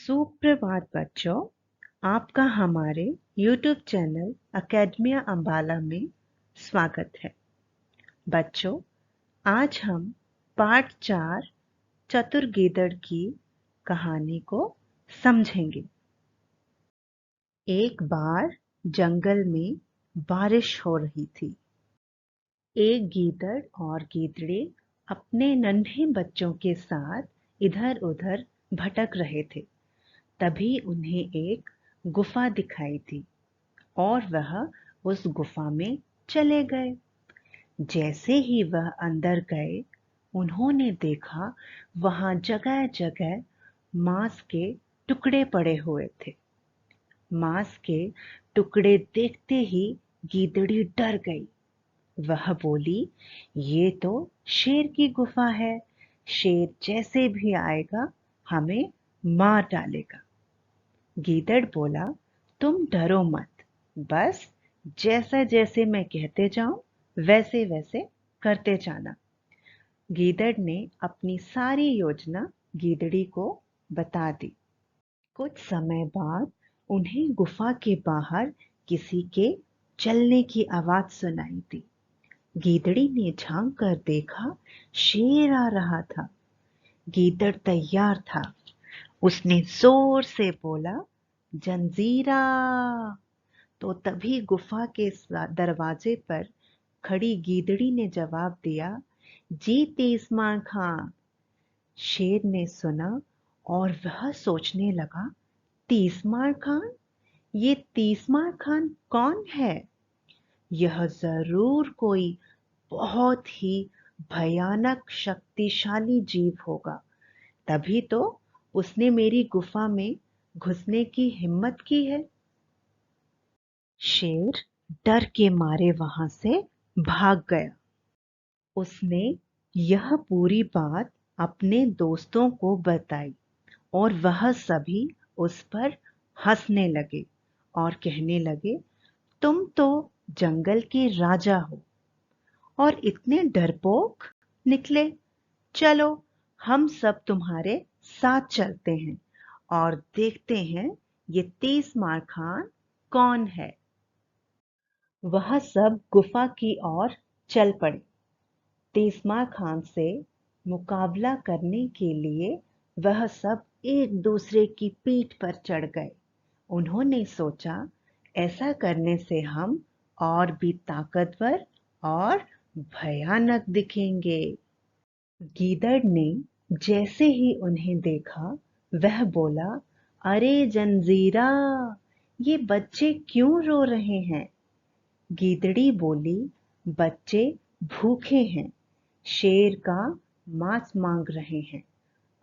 सुप्रभात बच्चों, आपका हमारे YouTube चैनल अकेडमिया अम्बाला में स्वागत है। बच्चों, आज हम पाठ 4 चतुर गीदड़ की कहानी को समझेंगे। एक बार जंगल में बारिश हो रही थी। एक गीदड़ और गीदड़ी अपने नन्हे बच्चों के साथ इधर-उधर भटक रहे थे। तभी उन्हें एक गुफा दिखाई दी और वह उस गुफा में चले गए। जैसे ही वह अंदर गए, उन्होंने देखा वहां जगह जगह मांस के टुकड़े पड़े हुए थे। मांस के टुकड़े देखते ही गीदड़ी डर गई। वह बोली, ये तो शेर की गुफा है। शेर जैसे भी आएगा हमें मार डालेगा। गीदड़ बोला, तुम डरो मत, बस जैसा जैसे मैं कहते जाऊं वैसे वैसे करते जाना। गीदड़ ने अपनी सारी योजना गीदड़ी को बता दी। कुछ समय बाद उन्हें गुफा के बाहर किसी के चलने की आवाज सुनाई दी। गीदड़ी ने झांक कर देखा, शेर आ रहा था। गीदड़ तैयार था। उसने जोर से बोला, जंजीरा। तो तभी गुफा के दरवाजे पर खड़ी गीदड़ी ने जवाब दिया, जी तीसमार खां। शेर ने सुना और वह सोचने लगा, तीसमार खान? ये तीसमार खान कौन है? यह जरूर कोई बहुत ही भयानक शक्तिशाली जीव होगा, तभी तो उसने मेरी गुफा में घुसने की हिम्मत की है। शेर डर के मारे वहां से भाग गया। उसने यह पूरी बात अपने दोस्तों को बताई और वह सभी उस पर हंसने लगे और कहने लगे, तुम तो जंगल के राजा हो और इतने डरपोक निकले। चलो, हम सब तुम्हारे साथ चलते हैं और देखते हैं ये तीसमार खान कौन है। वह सब गुफा की ओर चल पड़े। तीसमार खान से मुकाबला करने के लिए वह सब एक दूसरे की पीठ पर चढ़ गए। उन्होंने सोचा, ऐसा करने से हम और भी ताकतवर और भयानक दिखेंगे। गीदड़ ने जैसे ही उन्हें देखा, वह बोला, अरे जंजीरा, ये बच्चे क्यों रो रहे हैं? गीदड़ी बोली, बच्चे भूखे हैं, शेर का मांस मांग रहे हैं।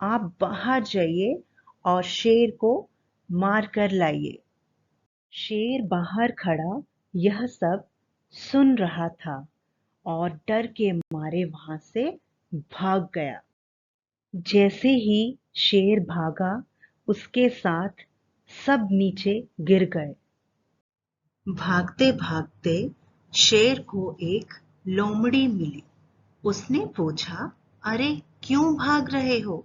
आप बाहर जाइए और शेर को मार कर लाइए। शेर बाहर खड़ा यह सब सुन रहा था और डर के मारे वहां से भाग गया। जैसे ही शेर भागा, उसके साथ सब नीचे गिर गए। भागते भागते शेर को एक लोमड़ी मिली। उसने पूछा, अरे क्यों भाग रहे हो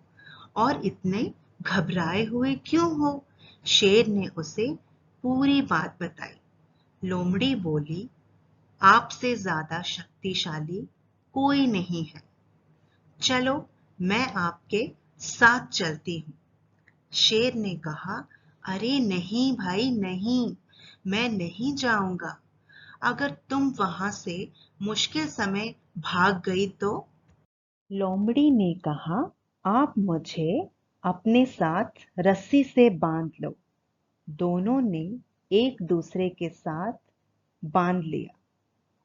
और इतने घबराए हुए क्यों हो? शेर ने उसे पूरी बात बताई। लोमड़ी बोली, आपसे ज्यादा शक्तिशाली कोई नहीं है। चलो, मैं आपके साथ चलती हूँ। शेर ने कहा, अरे नहीं भाई नहीं, मैं नहीं जाऊंगा। अगर तुम वहां से मुश्किल समय भाग गई तो? लोमड़ी ने कहा, आप मुझे अपने साथ रस्सी से बांध लो। दोनों ने एक दूसरे के साथ बांध लिया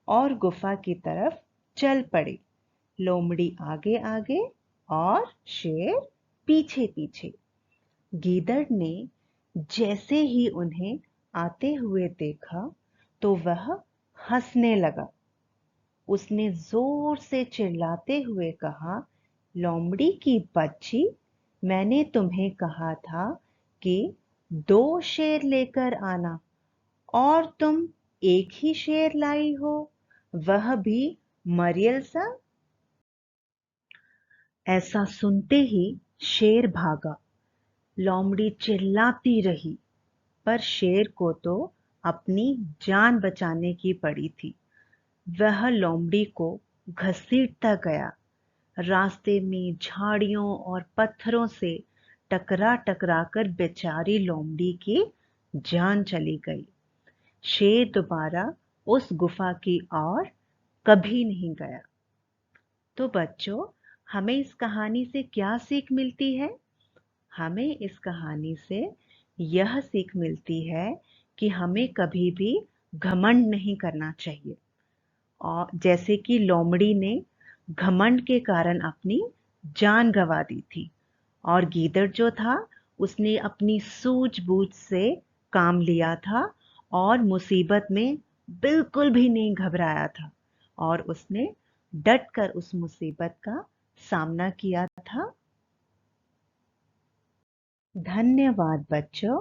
और गुफा की तरफ चल पड़े। लोमड़ी आगे आगे और शेर पीछे पीछे। गीदड़ ने जैसे ही उन्हें आते हुए देखा तो वह हंसने लगा। उसने जोर से चिल्लाते हुए कहा, लोमड़ी की बच्ची, मैंने तुम्हें कहा था कि 2 शेर लेकर आना और तुम एक ही शेर लाई हो, वह भी मरियल सा। ऐसा सुनते ही शेर भागा। लोमड़ी चिल्लाती रही, पर शेर को तो अपनी जान बचाने की पड़ी थी। वह लोमड़ी को घसीटता गया। रास्ते में झाड़ियों और पत्थरों से टकरा टकरा कर बेचारी लोमड़ी की जान चली गई। शेर दोबारा उस गुफा की ओर कभी नहीं गया। तो बच्चों, हमें इस कहानी से क्या सीख मिलती है? हमें इस कहानी से यह सीख मिलती है कि हमें कभी भी घमंड नहीं करना चाहिए। और जैसे कि लोमड़ी ने घमंड के कारण अपनी जान गंवा दी थी, और गीदड़ जो था उसने अपनी सूझबूझ से काम लिया था और मुसीबत में बिल्कुल भी नहीं घबराया था, और उसने डट कर उस मुसीबत का सामना किया था। धन्यवाद बच्चों।